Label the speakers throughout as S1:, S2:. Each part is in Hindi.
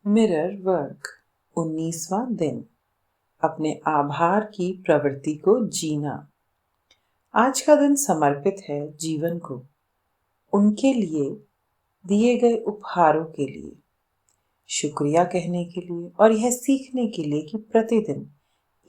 S1: मिरर वर्क 19वां दिन। अपने आभार की प्रवृत्ति को जीना। आज का दिन समर्पित है जीवन को, उनके लिए दिए गए उपहारों के लिए, शुक्रिया कहने के लिए और यह सीखने के लिए कि प्रतिदिन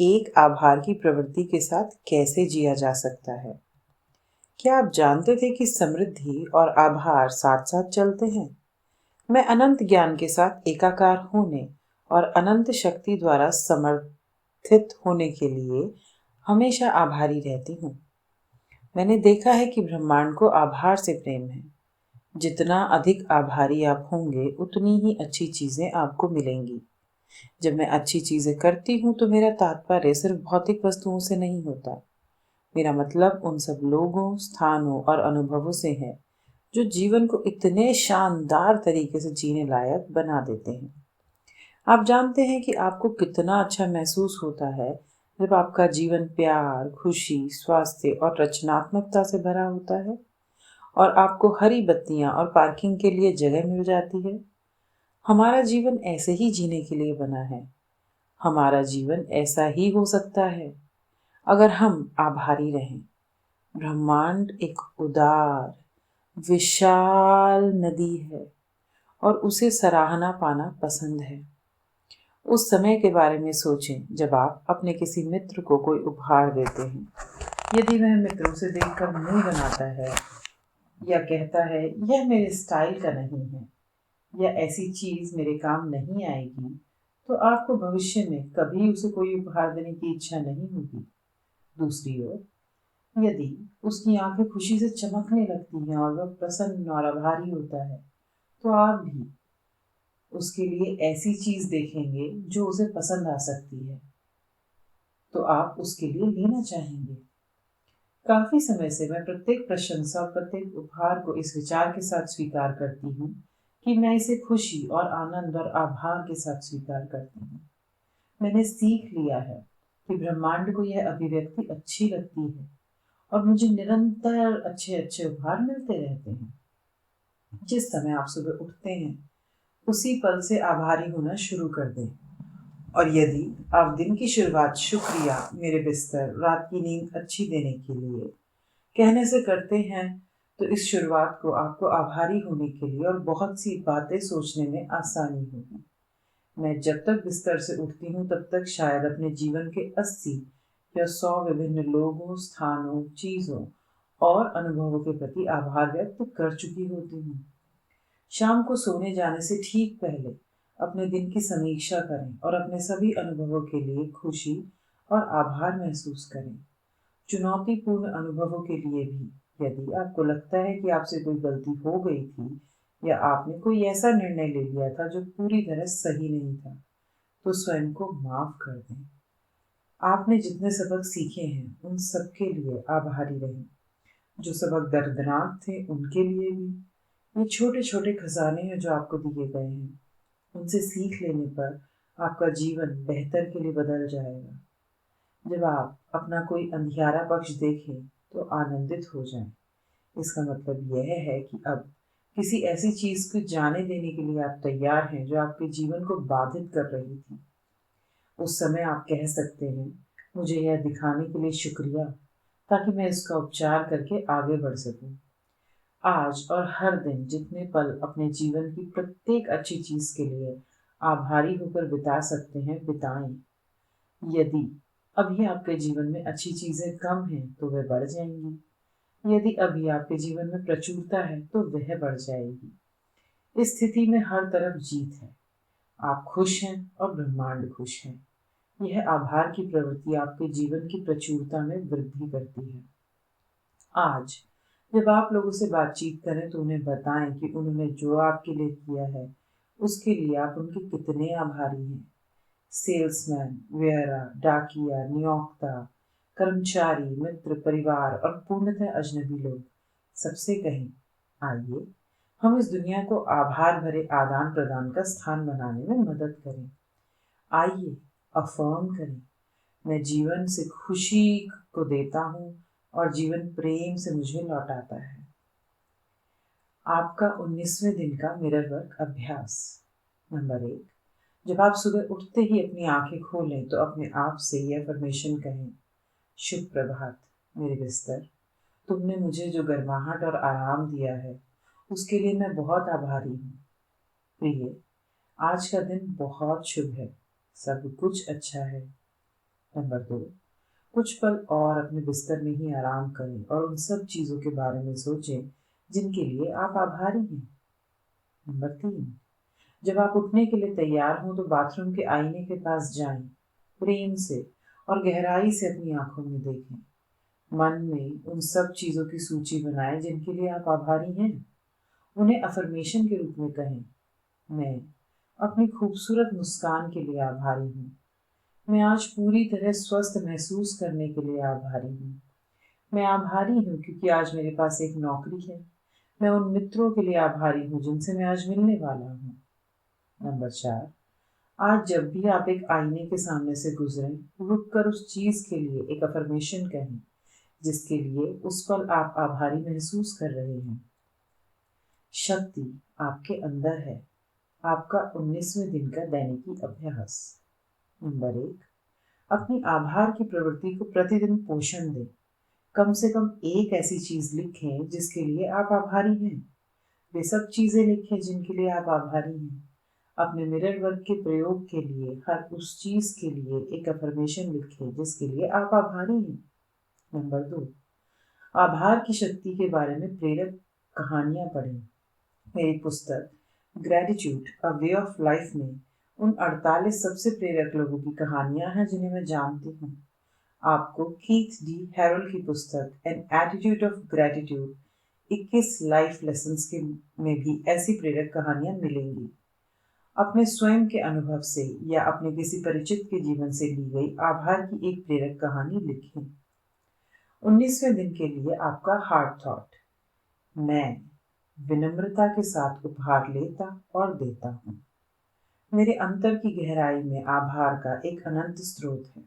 S1: एक आभार की प्रवृत्ति के साथ कैसे जिया जा सकता है। क्या आप जानते थे कि समृद्धि और आभार साथ साथ चलते हैं? मैं अनंत ज्ञान के साथ एकाकार होने और अनंत शक्ति द्वारा समर्थित होने के लिए हमेशा आभारी रहती हूँ। मैंने देखा है कि ब्रह्मांड को आभार से प्रेम है। जितना अधिक आभारी आप होंगे उतनी ही अच्छी चीजें आपको मिलेंगी। जब मैं अच्छी चीजें करती हूँ तो मेरा तात्पर्य सिर्फ भौतिक वस्तुओं से नहीं होता। मेरा मतलब उन सब लोगों, स्थानों और अनुभवों से है जो जीवन को इतने शानदार तरीके से जीने लायक बना देते हैं। आप जानते हैं कि आपको कितना अच्छा महसूस होता है जब आपका जीवन प्यार, खुशी, स्वास्थ्य और रचनात्मकता से भरा होता है और आपको हरी बत्तियां और पार्किंग के लिए जगह मिल जाती है। हमारा जीवन ऐसे ही जीने के लिए बना है। हमारा जीवन ऐसा ही हो सकता है अगर हम आभारी रहें। ब्रह्मांड एक उदार, विशाल नदी है और उसे सराहना पाना पसंद है। उस समय के बारे में सोचें जब आप अपने किसी मित्र को कोई उपहार देते हैं। यदि वह मित्र उसे देखकर मुंह बनाता है या कहता है यह मेरे स्टाइल का नहीं है या ऐसी चीज मेरे काम नहीं आएगी, तो आपको भविष्य में कभी उसे कोई उपहार देने की इच्छा नहीं होगी। दूसरी ओर, यदि उसकी आंखें खुशी से चमकने लगती हैं और वह प्रसन्न और आभारी होता है, तो आप भी उसके लिए ऐसी चीज देखेंगे जो उसे पसंद आ सकती है, तो आप उसके लिए लेना चाहेंगे। काफी समय से मैं प्रत्येक प्रशंसा और प्रत्येक उपहार को इस विचार के साथ स्वीकार करती हूँ कि मैं इसे खुशी और आनंद और आभार के साथ स्वीकार करती हूँ। मैंने सीख लिया है कि ब्रह्मांड को यह अभिव्यक्ति अच्छी लगती है और मुझे निरंतर अच्छे अच्छे उपहार मिलते रहते हैं। जिस समय आप सुबह उठते हैं उसी पल से आभारी होना शुरू कर दें। और यदि आप दिन की शुरुआत शुक्रिया मेरे बिस्तर, रात की नींद अच्छी देने के लिए कहने से करते हैं, तो इस शुरुआत को आपको आभारी होने के लिए और बहुत सी बातें सोचने में आसानी होगी। मैं जब तक बिस्तर से उठती हूँ तब तक शायद अपने जीवन के 80 या 100 विभिन्न लोगों, स्थानों, चीजों और अनुभवों के प्रति आभार व्यक्त कर चुकी होती हूँ। शाम को सोने जाने से ठीक पहले अपने दिन की समीक्षा करें और अपने सभी अनुभवों के लिए खुशी और आभार महसूस करें। चुनौतीपूर्ण अनुभवों के लिए भी, यदि आपको लगता है कि आपसे कोई गलती हो गई थी या आपने कोई ऐसा निर्णय ले लिया था जो पूरी तरह सही नहीं था, तो स्वयं को माफ कर दें। आपने जितने सबक सीखे हैं उन सब के लिए आभारी रहें। जो सबक दर्दनाक थे उनके लिए भी। ये छोटे छोटे खजाने हैं जो आपको दिए गए हैं। उनसे सीख लेने पर आपका जीवन बेहतर के लिए बदल जाएगा। जब आप अपना कोई अंधियारा पक्ष देखें तो आनंदित हो जाएं। इसका मतलब यह है कि अब किसी ऐसी चीज को जाने देने के लिए आप तैयार हैं जो आपके जीवन को बाधित कर रही थी। उस समय आप कह सकते हैं, मुझे यह दिखाने के लिए शुक्रिया, ताकि मैं इसका उपचार करके आगे बढ़ सकूं। आज और हर दिन जितने पल अपने जीवन की प्रत्येक अच्छी चीज के लिए आभारी होकर बिता सकते हैं, बिताएं। यदि अभी आपके जीवन में अच्छी चीजें कम हैं तो वह बढ़ जाएंगी। यदि अभी आपके जीवन में प्रचुरता है तो वह बढ़ जाएगी। इस स्थिति में हर तरफ जीत है। आप खुश हैं और ब्रह्मांड खुश है। यह आभार की प्रवृत्ति आपके जीवन की प्रचुरता में वृद्धि करती है। आज जब आप लोगों से बातचीत करें तो उन्हें बताएं कि उन्होंने जो आपके लिए किया है उसके लिए आप उनके कितने आभारी हैं। सेल्समैन, वेयरा, डाकिया, नियोक्ता, कर्मचारी, मित्र, परिवार और पूर्णतः अजनबी लोग, सबसे कहें, आइए हम इस दुनिया को आभार भरे आदान प्रदान का स्थान बनाने में मदद करें। आइए अफर्म करें, मैं जीवन से खुशी को देता हूँ और जीवन प्रेम से मुझे लौटाता है। आपका 19वें दिन का मिरर वर्क अभ्यास। नंबर 1, जब आप सुबह उठते ही अपनी आंखें खोलें तो अपने आप से ये अफर्मेशन कहें, शुभ प्रभात मेरे बिस्तर, तुमने मुझे जो गर्माहट और आराम दिया है उसके लिए मैं बहुत आभारी हूँ। प्रिय, आज का दिन बहुत शुभ है, सब कुछ अच्छा है। नंबर 2, कुछ पल और अपने बिस्तर में ही आराम करें और उन सब चीज़ों के बारे में सोचें जिनके लिए आप आभारी हैं। नंबर 3, जब आप उठने के लिए तैयार हों तो बाथरूम के आईने के पास जाएं, प्रेम से और गहराई से अपनी आंखों में देखें। मन में उन सब चीज़ों की सूची बनाएं जिनके लिए आप आभारी हैं। उन्हें अफर्मेशन के रूप में कहें, मैं अपनी खूबसूरत मुस्कान के लिए आभारी हूँ। मैं आज पूरी तरह स्वस्थ महसूस करने के लिए आभारी हूँ। मैं आभारी हूँ क्योंकि आज मेरे पास एक नौकरी है। मैं उन मित्रों के लिए आभारी हूँ जिनसे मैं आज मिलने वाला हूँ। नंबर 4, आज जब भी आप एक आईने के सामने से गुजरें, रुक कर उस चीज़ के लिए एक अफर्मेशन कहें जिसके लिए उस पल आप आभारी महसूस कर रहे हैं। शक्ति आपके अंदर है। आपका 19वें दिन का दैनिकी अभ्यास। नंबर 1, अपनी आभार की प्रवृत्ति को प्रतिदिन पोषण दें। कम से कम एक ऐसी चीज लिखें जिसके लिए आप आभारी हैं। वे सब चीजें लिखें जिनके लिए आप आभारी हैं। अपने मिरर वर्क के प्रयोग के लिए हर उस चीज के लिए एक अफर्मेशन लिखें जिसके लिए आप आभारी हैं। नंबर 2, आभार की शक्ति के बारे में प्रेरक कहानियां पढ़ें। मेरी पुस्तक gratitude a way of life में उन 48 सबसे प्रेरक लोगों की कहानियां हैं जिन्हें मैं जानती हूँ। आपको कीथ डी हैरोल्ड की पुस्तक an attitude of gratitude 21 life lessons के में भी ऐसी प्रेरक कहानियां मिलेंगी। अपने स्वयं के अनुभव से या अपने किसी परिचित के जीवन से ली गई आभार की एक प्रेरक कहानी लिखें। 19वें दिन के लिए आपका हार्ट थॉट, मैं विनम्रता के साथ उपहार लेता और देता हूँ। मेरे अंतर की गहराई में आभार का एक अनंत स्रोत है।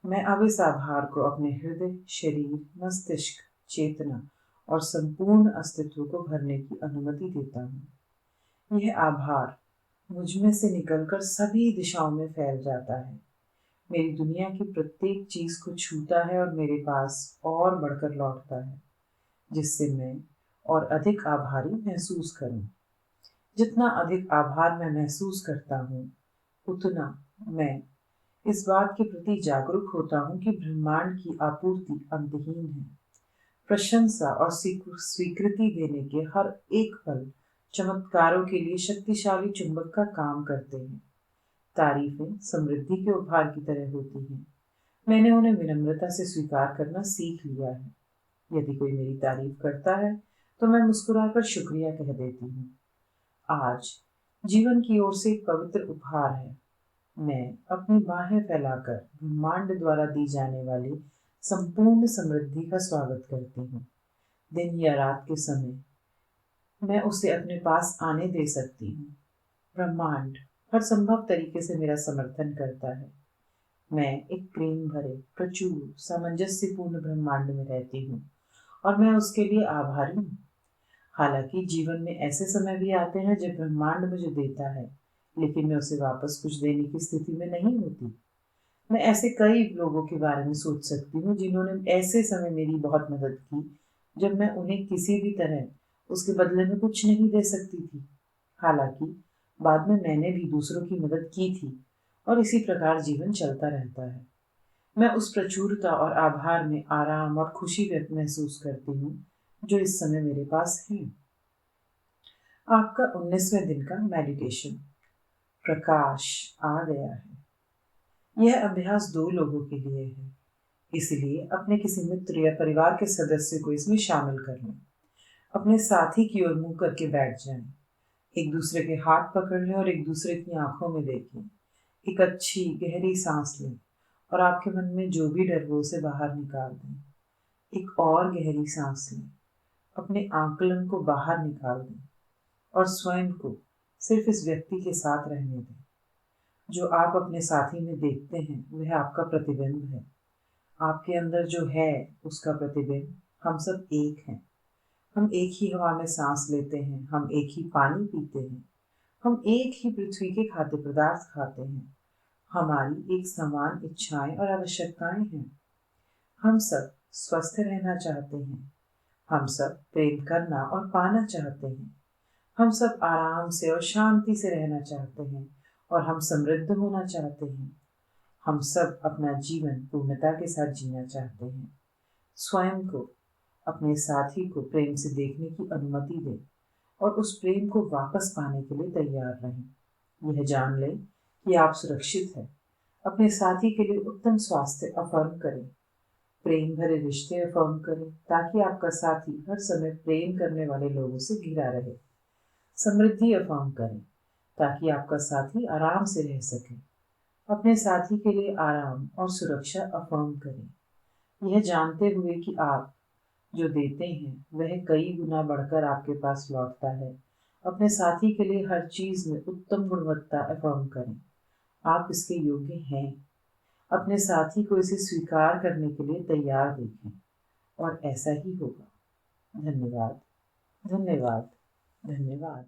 S1: मैं अब इस आभार को अपने हृदय, शरीर, मस्तिष्क, चेतना और संपूर्ण अस्तित्व को भरने की अनुमति देता हूँ। यह आभार मुझ में से निकलकर सभी दिशाओं में फैल जाता है, मेरी दुनिया की प्रत्येक चीज को छूता है और मेरे पास और बढ़कर लौटता है, जिससे मैं और अधिक आभारी महसूस करूं। जितना अधिक आभार मैं महसूस करता हूँ, उतना मैं इस बात के प्रति जागरूक होता हूँ कि ब्रह्मांड की आपूर्ति अंतहीन है। प्रशंसा और स्वीकृति देने के हर एक पल चमत्कारों के लिए शक्तिशाली चुंबक का काम करते हैं। तारीफें समृद्धि के उपहार की तरह होती हैं। मैंने उन्हें विनम्रता से स्वीकार करना सीख लिया है। यदि कोई मेरी तारीफ करता है तो मैं मुस्कुराकर शुक्रिया कह देती हूँ। आज जीवन की ओर से एक पवित्र उपहार है। मैं अपनी बाहें फैलाकर ब्रह्मांड द्वारा दी जाने वाली संपूर्ण समृद्धि का स्वागत करती हूँ। दिन या रात के समय मैं उसे अपने पास आने दे सकती हूँ। ब्रह्मांड हर संभव तरीके से मेरा समर्थन करता है। मैं एक प्रेम भरे, प्रचुर, सामंजस्यपूर्ण ब्रह्मांड में रहती हूँ और मैं उसके लिए आभारी हूँ। हालांकि जीवन में ऐसे समय भी आते हैं जब ब्रह्मांड मुझे देता है, लेकिन मैं उसे वापस कुछ देने की स्थिति में नहीं होती। मैं ऐसे कई लोगों के बारे में सोच सकती हूँ जिन्होंने ऐसे समय मेरी बहुत मदद की जब मैं उन्हें किसी भी तरह उसके बदले में कुछ नहीं दे सकती थी। हालांकि बाद में मैंने भी दूसरों की मदद की थी और इसी प्रकार जीवन चलता रहता है। मैं उस प्रचुरता और आभार में आराम और खुशी महसूस करती हूँ जो इस समय मेरे पास है। आपका 19वें दिन का मेडिटेशन। प्रकाश आ गया है। यह अभ्यास 2 लोगों के लिए है, इसलिए अपने किसी मित्र या परिवार के सदस्य को इसमें शामिल कर लें। अपने साथी की ओर मुंह करके बैठ जाएं। एक दूसरे के हाथ पकड़ लें और एक दूसरे की आंखों में देखें। एक अच्छी गहरी सांस लें और आपके मन में जो भी डर हो उसे बाहर निकाल दें। एक और गहरी सांस लें, अपने आकलन को बाहर निकाल दें और स्वयं को सिर्फ इस व्यक्ति के साथ रहने दें। जो आप अपने साथी में देखते हैं वह आपका प्रतिबिंब है। आपके अंदर जो है उसका प्रतिबिंब। हम सब एक हैं। हम एक ही हवा में सांस लेते हैं, हम एक ही पानी पीते हैं, हम एक ही पृथ्वी के खाद्य पदार्थ खाते हैं। हमारी एक समान इच्छाएं और आवश्यकताएं हैं। हम सब स्वस्थ रहना चाहते हैं। हम सब प्रेम करना और पाना चाहते हैं। हम सब आराम से और शांति से रहना चाहते हैं और हम समृद्ध होना चाहते हैं। हम सब अपना जीवन पूर्णता के साथ जीना चाहते हैं। स्वयं को, अपने साथी को प्रेम से देखने की अनुमति दें और उस प्रेम को वापस पाने के लिए तैयार रहें। यह जान लें कि आप सुरक्षित हैं। अपने साथी के लिए उत्तम स्वास्थ्य अफर्म करें। प्रेम भरे रिश्ते अफर्म करें ताकि आपका साथी हर समय प्रेम करने वाले लोगों से घिरा रहे। समृद्धि अफर्म करें ताकि आपका साथी आराम से रह सके। अपने साथी के लिए आराम और सुरक्षा अफर्म करें, यह जानते हुए कि आप जो देते हैं वह कई गुना बढ़कर आपके पास लौटता है। अपने साथी के लिए हर चीज में उत्तम गुणवत्ता अफर्म करें। आप इसके योग्य हैं। अपने साथी को इसे स्वीकार करने के लिए तैयार देखें और ऐसा ही होगा। धन्यवाद, धन्यवाद, धन्यवाद।